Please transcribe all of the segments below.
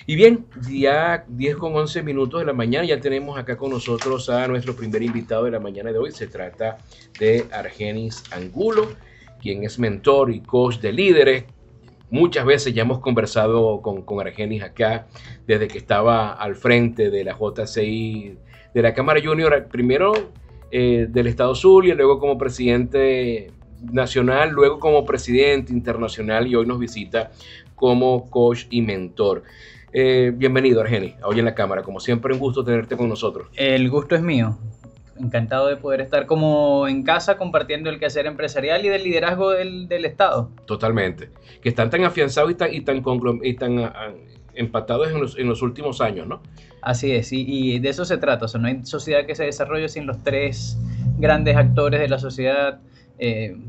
Y bien, ya 10:11 de la mañana, ya tenemos acá con nosotros a nuestro primer invitado de la mañana de hoy. Se trata de Argenis Angulo, quien es mentor y coach de líderes. Muchas veces ya hemos conversado con Argenis acá, desde que estaba al frente de la JCI, de la Cámara Junior, primero del Estado Zulia, luego como presidente nacional, luego como presidente internacional y hoy nos visita como coach y mentor. Bienvenido, Argenis, hoy en la cámara. Como siempre, un gusto tenerte con nosotros. El gusto es mío. Encantado de poder estar como en casa compartiendo el quehacer empresarial y del liderazgo del Estado. Totalmente. Que están tan afianzados y tan empatados en los últimos años, ¿no? Así es, y de eso se trata. O sea, no hay sociedad que se desarrolle sin los tres grandes actores de la sociedad: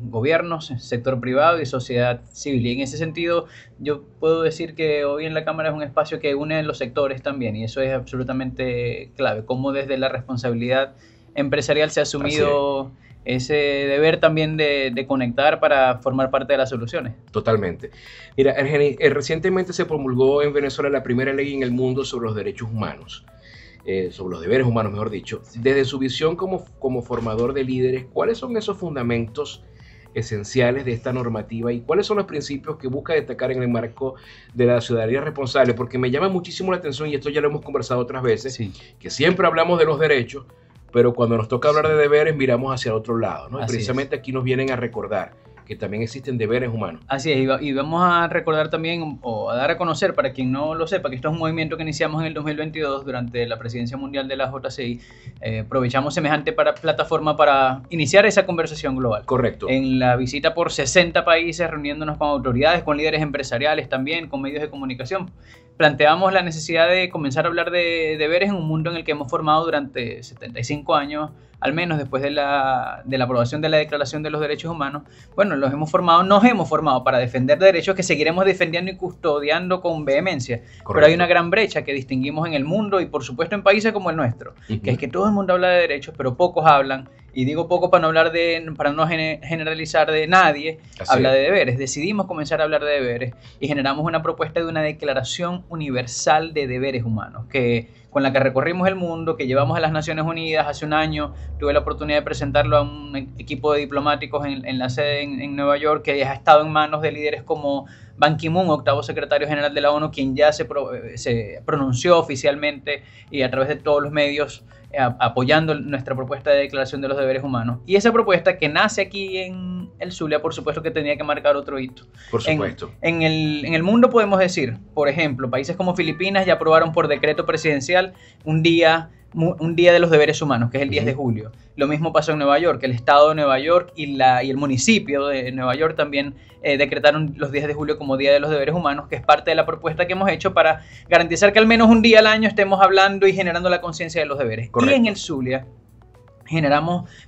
gobiernos, sector privado y sociedad civil. Y en ese sentido, yo puedo decir que hoy en la Cámara es un espacio que une los sectores también, y eso es absolutamente clave. Cómo desde la responsabilidad empresarial se ha asumido ese deber también de conectar para formar parte de las soluciones. Totalmente. Mira, Argenis, recientemente se promulgó en Venezuela la primera ley en el mundo sobre los derechos humanos. Sobre los deberes humanos, mejor dicho. Desde su visión como formador de líderes, ¿cuáles son esos fundamentos esenciales de esta normativa y cuáles son los principios que busca destacar en el marco de la ciudadanía responsable? Porque me llama muchísimo la atención, y esto ya lo hemos conversado otras veces, Sí. que siempre hablamos de los derechos, pero cuando nos toca hablar de deberes miramos hacia otro lado, ¿no? Y precisamente aquí nos vienen a recordar que también existen deberes humanos. Así es, y vamos a recordar también, o a dar a conocer, para quien no lo sepa, que esto es un movimiento que iniciamos en el 2022 durante la presidencia mundial de la JCI. Aprovechamos semejante plataforma para iniciar esa conversación global. Correcto. En la visita por 60 países, reuniéndonos con autoridades, con líderes empresariales también, con medios de comunicación, planteamos la necesidad de comenzar a hablar de deberes en un mundo en el que hemos formado durante 75 años, al menos después de la aprobación de la Declaración de los Derechos Humanos. Bueno, nos hemos formado para defender derechos que seguiremos defendiendo y custodiando con vehemencia. Correcto. Pero hay una gran brecha que distinguimos en el mundo y por supuesto en países como el nuestro, que es que todo el mundo habla de derechos, pero pocos hablan. Y digo poco para no generalizar de nadie. Habla de deberes. Decidimos comenzar a hablar de deberes y generamos una propuesta de una Declaración Universal de Deberes Humanos, con la que recorrimos el mundo, que llevamos a las Naciones Unidas. Hace un año tuve la oportunidad de presentarlo a un equipo de diplomáticos en la sede en Nueva York, que ha estado en manos de líderes como Ban Ki-moon, octavo secretario general de la ONU, quien ya se pronunció oficialmente y a través de todos los medios apoyando nuestra propuesta de Declaración de los Deberes Humanos. Y esa propuesta, que nace aquí en el Zulia, por supuesto que tenía que marcar otro hito. Por supuesto. En el mundo podemos decir, por ejemplo, países como Filipinas ya aprobaron por decreto presidencial un día de los deberes humanos, que es el 10 de julio. Lo mismo pasó en Nueva York. El estado de Nueva York y el municipio de Nueva York también decretaron los 10 de julio como Día de los Deberes Humanos, que es parte de la propuesta que hemos hecho para garantizar que al menos un día al año estemos hablando y generando la conciencia de los deberes. Correcto. Y en el Zulia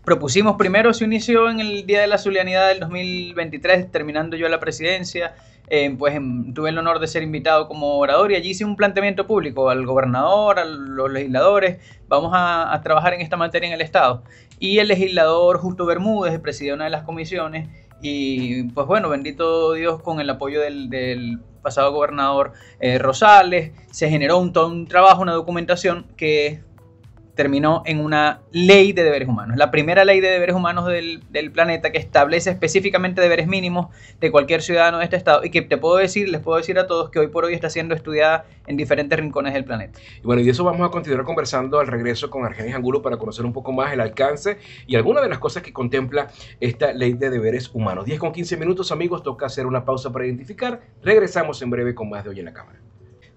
propusimos primero, se inició en el Día de la Zulianidad del 2023, terminando yo la presidencia. Tuve el honor de ser invitado como orador y allí hice un planteamiento público al gobernador, a los legisladores. Vamos a trabajar en esta materia en el Estado. Y el legislador Justo Bermúdez presidió una de las comisiones y pues bueno, bendito Dios, con el apoyo del pasado gobernador Rosales, se generó un trabajo, una documentación que terminó en una ley de deberes humanos, la primera ley de deberes humanos del planeta, que establece específicamente deberes mínimos de cualquier ciudadano de este estado y que les puedo decir a todos que hoy por hoy está siendo estudiada en diferentes rincones del planeta. Y bueno, y de eso vamos a continuar conversando al regreso con Argenis Angulo para conocer un poco más el alcance y algunas de las cosas que contempla esta ley de deberes humanos. 10:15, amigos, toca hacer una pausa para identificar. Regresamos en breve con más de Hoy en la Cámara.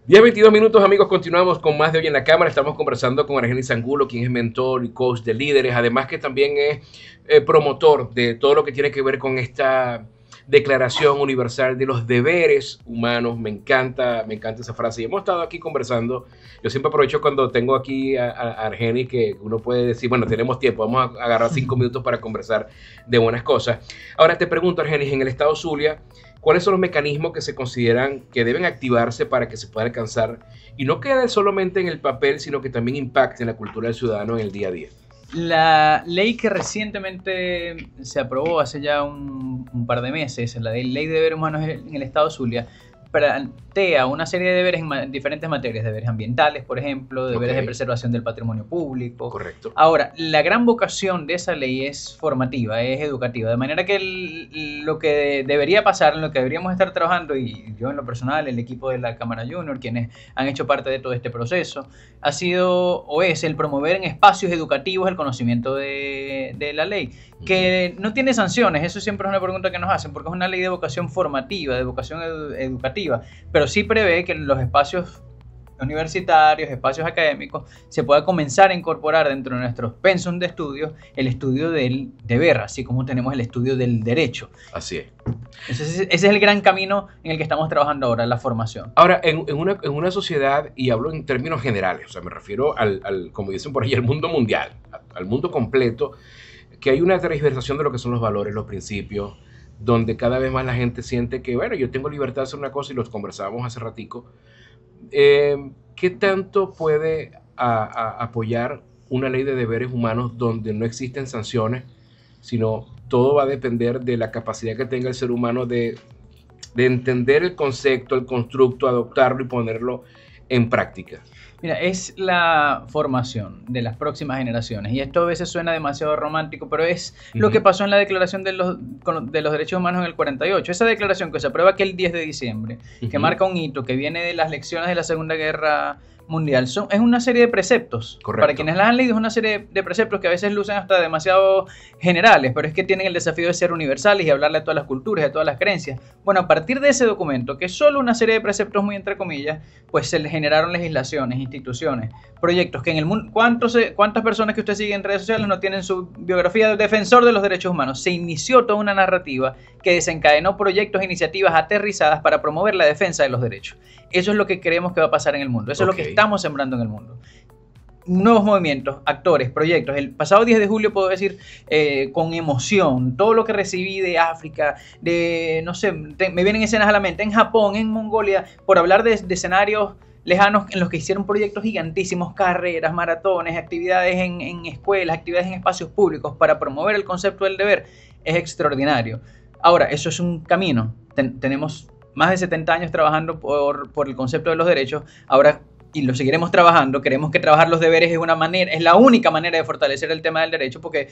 10:22, amigos, continuamos con más de Hoy en la Cámara. Estamos conversando con Argenis Angulo, quien es mentor y coach de líderes, además que también es promotor de todo lo que tiene que ver con esta Declaración Universal de los Deberes Humanos. Me encanta esa frase y hemos estado aquí conversando. Yo siempre aprovecho cuando tengo aquí a Argenis, que uno puede decir, bueno, tenemos tiempo, vamos a agarrar 5 minutos para conversar de buenas cosas. Ahora te pregunto, Argenis, en el estado Zulia, ¿cuáles son los mecanismos que se consideran que deben activarse para que se pueda alcanzar y no quede solamente en el papel, sino que también impacte en la cultura del ciudadano en el día a día? La ley que recientemente se aprobó hace ya un par de meses, la ley de deberes humanos en el estado Zulia, plantea una serie de deberes en diferentes materias, deberes ambientales, por ejemplo, deberes de preservación del patrimonio público. Correcto. Ahora, la gran vocación de esa ley es formativa, es educativa, de manera que lo que debería pasar, en lo que deberíamos estar trabajando, y yo en lo personal, el equipo de la Cámara Junior, quienes han hecho parte de todo este proceso, ha sido o es el promover en espacios educativos el conocimiento de la ley, que no tiene sanciones. Eso siempre es una pregunta que nos hacen, porque es una ley de vocación formativa, de vocación educativa, pero sí prevé que en los espacios universitarios, espacios académicos, se pueda comenzar a incorporar dentro de nuestros pensum de estudios el estudio del deber, así como tenemos el estudio del derecho. Así es. Entonces, ese es el gran camino en el que estamos trabajando ahora, la formación. Ahora, en una sociedad, y hablo en términos generales, o sea, me refiero como dicen por ahí, al mundo mundial, al mundo completo, que hay una transversación de lo que son los valores, los principios, donde cada vez más la gente siente que, bueno, yo tengo libertad de hacer una cosa, y los conversábamos hace ratico. ¿Qué tanto puede apoyar una ley de deberes humanos donde no existen sanciones, sino todo va a depender de la capacidad que tenga el ser humano de entender el concepto, el constructo, adoptarlo y ponerlo en práctica? Mira, es la formación de las próximas generaciones, y esto a veces suena demasiado romántico, pero es lo que pasó en la Declaración de los Derechos Humanos en el 48, esa declaración que se aprueba aquel 10 de diciembre, que marca un hito, que viene de las lecciones de la Segunda Guerra Mundial. Es una serie de preceptos. Correcto. Para quienes las han leído, es una serie de preceptos que a veces lucen hasta demasiado generales, pero es que tienen el desafío de ser universales y hablarle a todas las culturas, a todas las creencias. Bueno, a partir de ese documento, que es solo una serie de preceptos muy entre comillas, pues se le generaron legislaciones, instituciones, proyectos que en el mundo... ¿Cuántas personas que usted sigue en redes sociales no tienen su biografía de defensor de los derechos humanos? Se inició toda una narrativa que desencadenó proyectos e iniciativas aterrizadas para promover la defensa de los derechos. Eso es lo que creemos que va a pasar en el mundo. Eso es lo que estamos sembrando en el mundo. Nuevos movimientos, actores, proyectos. El pasado 10 de julio puedo decir con emoción todo lo que recibí de África, no sé, me vienen escenas a la mente, en Japón, en Mongolia, por hablar de escenarios lejanos en los que hicieron proyectos gigantísimos, carreras, maratones, actividades en escuelas, actividades en espacios públicos para promover el concepto del deber. Es extraordinario. Ahora, eso es un camino. Tenemos más de 70 años trabajando por el concepto de los derechos. Ahora, y lo seguiremos trabajando, creemos que trabajar los deberes es la única manera de fortalecer el tema del derecho, porque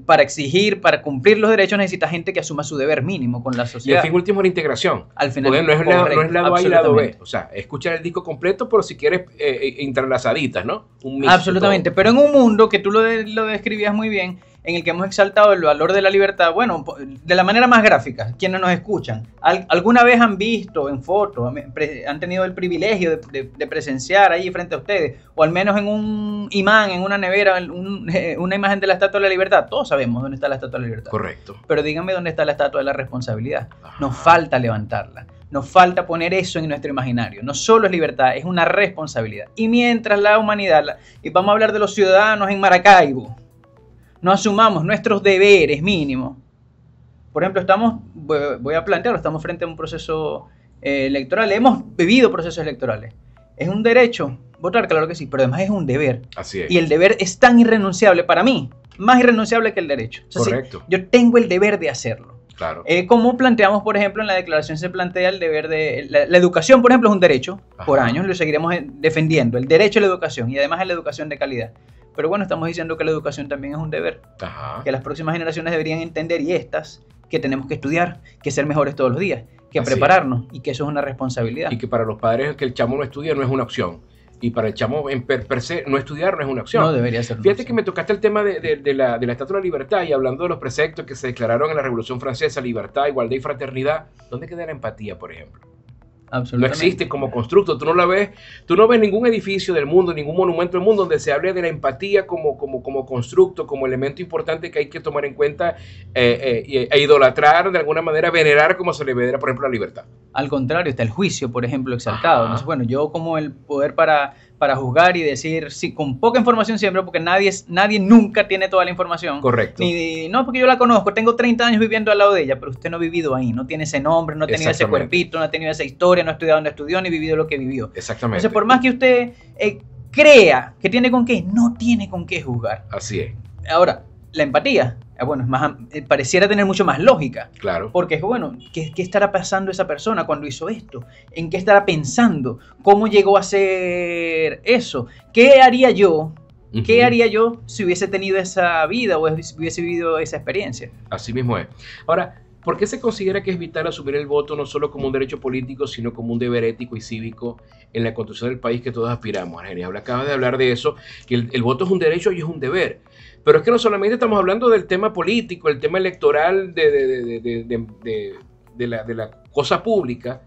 para exigir, para cumplir los derechos necesita gente que asuma su deber mínimo con la sociedad. Y el fin último es la integración. Al final, porque no es lado A y lado B. O sea, escuchar el disco completo, pero si quieres entrelazaditas, ¿no? Un mix. Absolutamente, pero en un mundo que tú lo describías muy bien, en el que hemos exaltado el valor de la libertad, bueno, de la manera más gráfica, quienes nos escuchan, ¿alguna vez han visto en fotos, han tenido el privilegio de presenciar ahí frente a ustedes, o al menos en un imán, en una nevera, una imagen de la Estatua de la Libertad? Todos sabemos dónde está la Estatua de la Libertad. Correcto. Pero díganme dónde está la Estatua de la Responsabilidad. Nos falta levantarla. Nos falta poner eso en nuestro imaginario. No solo es libertad, es una responsabilidad. Y mientras la humanidad, y vamos a hablar de los ciudadanos en Maracaibo, no asumamos nuestros deberes mínimos. Por ejemplo, voy a plantearlo, estamos frente a un proceso electoral, hemos vivido procesos electorales. ¿Es un derecho votar? Claro que sí, pero además es un deber. Así es. Y el deber es tan irrenunciable para mí, más irrenunciable que el derecho. O sea, correcto. Sí, yo tengo el deber de hacerlo. Claro. Como planteamos, por ejemplo, en la declaración se plantea el deber de... La educación, por ejemplo, es un derecho. Ajá. Por años lo seguiremos defendiendo. El derecho a la educación, y además a la educación de calidad. Pero bueno, estamos diciendo que la educación también es un deber. Ajá. Que las próximas generaciones deberían entender, y que tenemos que estudiar, que ser mejores todos los días, que así prepararnos, y que eso es una responsabilidad. Y que para los padres que el chamo no estudia no es una opción. Y para el chamo per se no estudiar no es una opción. No debería ser. Fíjate que me tocaste el tema de la Estatua de la Libertad, y hablando de los preceptos que se declararon en la Revolución Francesa: libertad, igualdad y fraternidad. ¿Dónde queda la empatía, por ejemplo? No existe como constructo. Tú no ves ningún edificio del mundo, ningún monumento del mundo donde se hable de la empatía como constructo, como elemento importante que hay que tomar en cuenta e idolatrar, de alguna manera venerar, como se le venera, por ejemplo, la libertad. Al contrario, está el juicio, por ejemplo, exaltado. Entonces, bueno, yo como el poder para juzgar y decir, sí, con poca información siempre, porque nadie nunca tiene toda la información. Correcto. No, porque yo la conozco, tengo 30 años viviendo al lado de ella, pero usted no ha vivido ahí, no tiene ese nombre, no ha tenido ese cuerpito, no ha tenido esa historia, no ha estudiado donde estudió, ni vivido lo que vivió. Exactamente. Entonces, por más que usted crea que tiene con qué, no tiene con qué juzgar. Así es. Ahora, la empatía, bueno, es más, pareciera tener mucho más lógica. Claro. Porque es bueno, ¿qué estará pasando esa persona cuando hizo esto? ¿En qué estará pensando? ¿Cómo llegó a hacer eso? ¿Qué haría yo? ¿Qué haría yo si hubiese tenido esa vida o hubiese vivido esa experiencia? Así mismo es. Ahora, ¿por qué se considera que es vital asumir el voto no solo como un derecho político, sino como un deber ético y cívico en la construcción del país que todos aspiramos, Argenis? Acabas de hablar de eso, que el voto es un derecho y es un deber. Pero es que no solamente estamos hablando del tema político, el tema electoral de la cosa pública,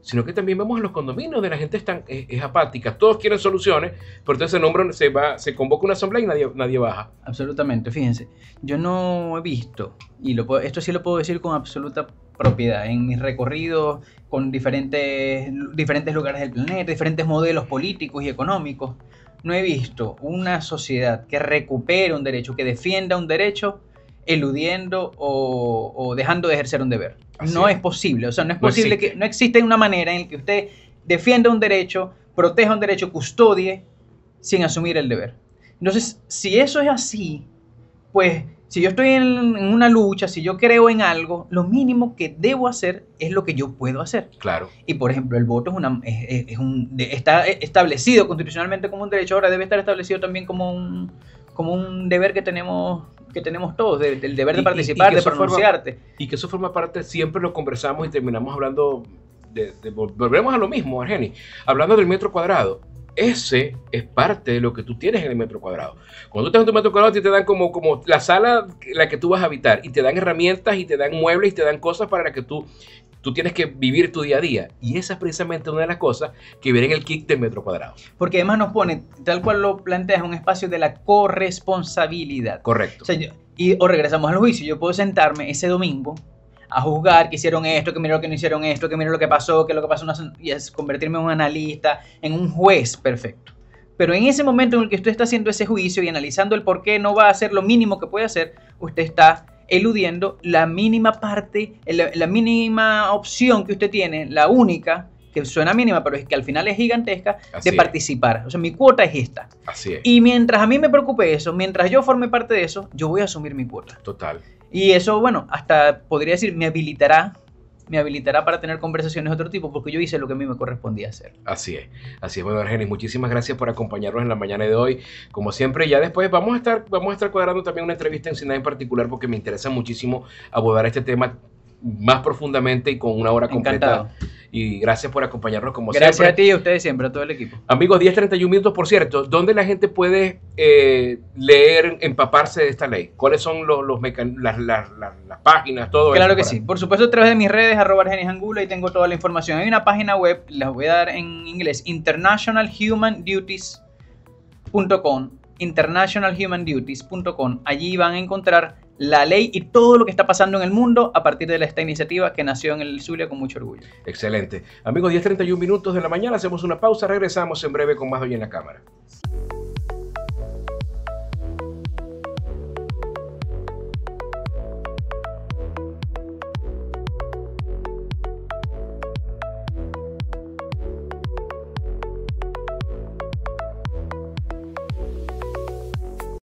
sino que también vemos en los condominios de la gente es apática. Todos quieren soluciones, pero entonces se convoca una asamblea y nadie baja. Absolutamente, fíjense. Yo no he visto, y esto sí lo puedo decir con absoluta propiedad, en mis recorridos con diferentes lugares del planeta, diferentes modelos políticos y económicos, no he visto una sociedad que recupere un derecho, que defienda un derecho, eludiendo o dejando de ejercer un deber. No es posible, o sea, no es posible que no existe una manera en la que usted defienda un derecho, proteja un derecho, custodie sin asumir el deber. Entonces, si eso es así, pues si yo estoy en una lucha, si yo creo en algo, lo mínimo que debo hacer es lo que yo puedo hacer. Claro. Y por ejemplo, el voto está establecido constitucionalmente como un derecho, ahora debe estar establecido también como un deber que tenemos todos, del deber de participar, de pronunciarte. Y que eso forma parte, siempre lo conversamos y terminamos hablando, volvemos a lo mismo, Argenis, hablando del metro cuadrado. Ese es parte de lo que tú tienes en el metro cuadrado. Cuando tú estás en tu metro cuadrado, te dan como la sala en la que tú vas a habitar, y te dan herramientas, y te dan muebles, y te dan cosas para las que tú tienes que vivir tu día a día. Y esa es precisamente una de las cosas que viene en el kit del metro cuadrado. Porque además nos pone, tal cual lo planteas, un espacio de la corresponsabilidad. Correcto. O sea, o regresamos al juicio. Yo puedo sentarme ese domingo a juzgar que hicieron esto, que mira lo que no hicieron esto, que mira lo que pasó, y es convertirme en un analista, en un juez perfecto. Pero en ese momento en el que usted está haciendo ese juicio y analizando el por qué no va a hacer lo mínimo que puede hacer, usted está eludiendo la mínima parte, la mínima opción que usted tiene, la única, que suena mínima, pero es que al final es gigantesca, de participar. O sea, mi cuota es esta. Así es. Y mientras a mí me preocupe eso, mientras yo forme parte de eso, yo voy a asumir mi cuota. Total. Y eso, bueno, hasta podría decir, me habilitará para tener conversaciones de otro tipo, porque yo hice lo que a mí me correspondía hacer. Así es. Bueno, Argenis, muchísimas gracias por acompañarnos en la mañana de hoy. Como siempre, ya después vamos a estar cuadrando también una entrevista en Ciudad en particular, porque me interesa muchísimo abordar este tema más profundamente y con una hora completa. Encantado. Y gracias por acompañarnos como siempre. Gracias a ti y a ustedes siempre, a todo el equipo. Amigos, 10:31 minutos, por cierto, ¿dónde la gente puede leer, empaparse de esta ley? ¿Cuáles son las páginas, todo eso? Claro que sí. Por supuesto, a través de mis redes, @ArgenisAngulo, ahí tengo toda la información. Hay una página web, la voy a dar en inglés, internationalhumanduties.com. internationalhumanduties.com. Allí van a encontrar la ley y todo lo que está pasando en el mundo a partir de esta iniciativa que nació en el Zulia con mucho orgullo. Excelente. Amigos, 10:31 minutos de la mañana, hacemos una pausa, regresamos en breve con más de Hoy en la Cámara.